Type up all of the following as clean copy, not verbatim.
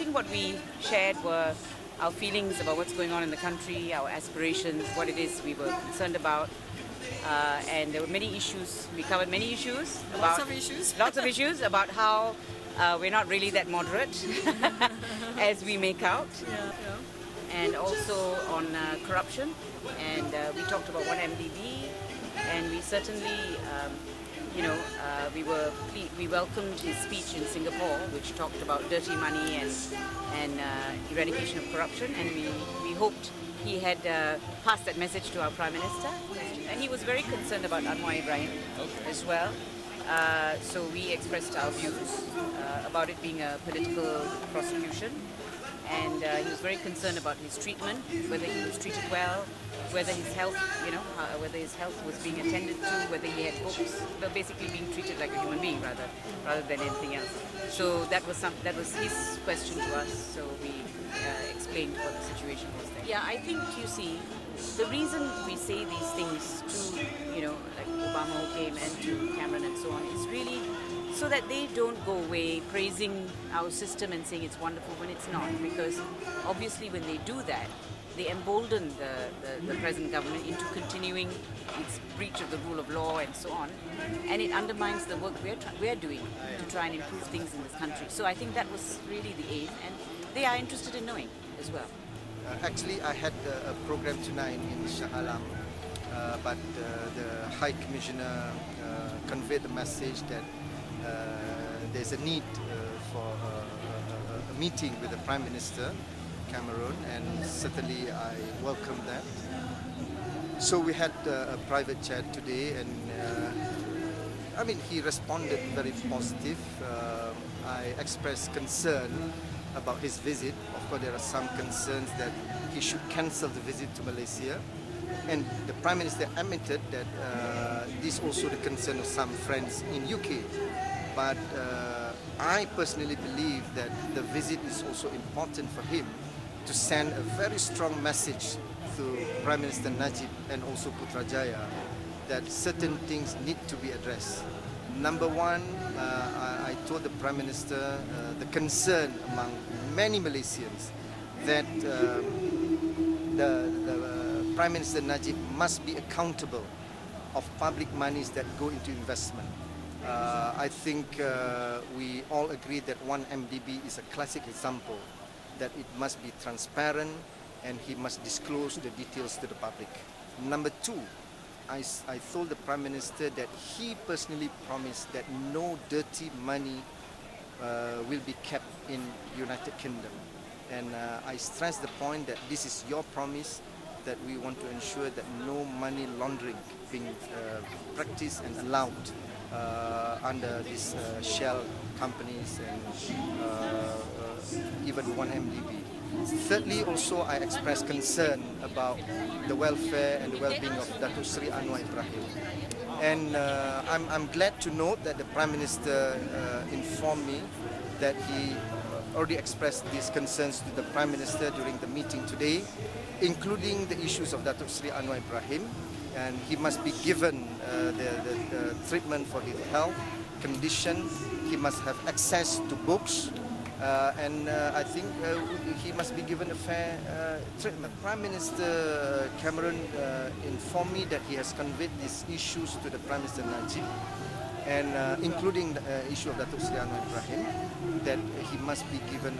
think what we shared were our feelings about what's going on in the country, our aspirations, what it is we were concerned about. And there were many issues. We covered many issues. Lots of issues. Lots of issues about how we're not really that moderate as we make out. Yeah. And also on corruption. And we talked about 1MDB. And we certainly, we welcomed his speech in Singapore, which talked about dirty money and eradication of corruption. And we hoped he had passed that message to our Prime Minister. And he was very concerned about Anwar Ibrahim as well. So we expressed our views about it being a political prosecution. And he was very concerned about his treatment, whether he was treated well, whether his health, whether his health was being attended to, whether he had books, but basically being treated like a human being rather than anything else. So that was his question to us. So we explained what the situation was there. Yeah, I think you see, the reason we say these things to, like Obama who came and to Cameron and so on, is really so that they don't go away praising our system and saying it's wonderful when it's not. Because obviously when they do that, they embolden the present government into continuing its breach of the rule of law and so on, and it undermines the work we're doing to try and improve things in this country. So I think that was really the aim, and they are interested in knowing as well. Actually, I had a program tonight in Shah Alam, but the High Commissioner conveyed the message that there's a need for a meeting with the Prime Minister, Cameron, and certainly I welcome that. So we had a private chat today, and he responded very positive. I expressed concern about his visit. Of course, there are some concerns that he should cancel the visit to Malaysia, and the Prime Minister admitted that this is also the concern of some friends in UK. But I personally believe that the visit is also important for him to send a very strong message to Prime Minister Najib and also Putrajaya that certain things need to be addressed. Number one, I told the Prime Minister the concern among many Malaysians that the Prime Minister Najib must be accountable of public monies that go into investment. I think we all agree that 1MDB is a classic example, that it must be transparent and he must disclose the details to the public. Number two, I told the Prime Minister that he personally promised that no dirty money will be kept in United Kingdom. And I stressed the point that this is your promise, that we want to ensure that no money laundering being practiced and allowed under these shell companies and even 1MDB. Thirdly, also I expressed concern about the welfare and the well-being of Datuk Seri Anwar Ibrahim. And I'm glad to note that the Prime Minister informed me that he already expressed these concerns to the Prime Minister during the meeting today, including the issues of Datuk Seri Anwar Ibrahim, and he must be given the treatment for his health condition. He must have access to books, and I think he must be given a fair treatment. Prime Minister Cameron informed me that he has conveyed these issues to the Prime Minister Najib, and including the issue of Datuk Seri Anwar Ibrahim, that he must be given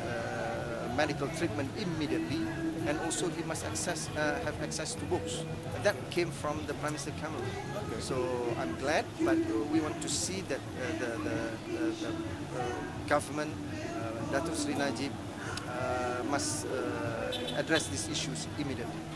medical treatment immediately, and also he must have access to books. That came from the Prime Minister Cameron. Okay. So I'm glad, but we want to see that the government, Datuk Seri Najib, must address these issues immediately.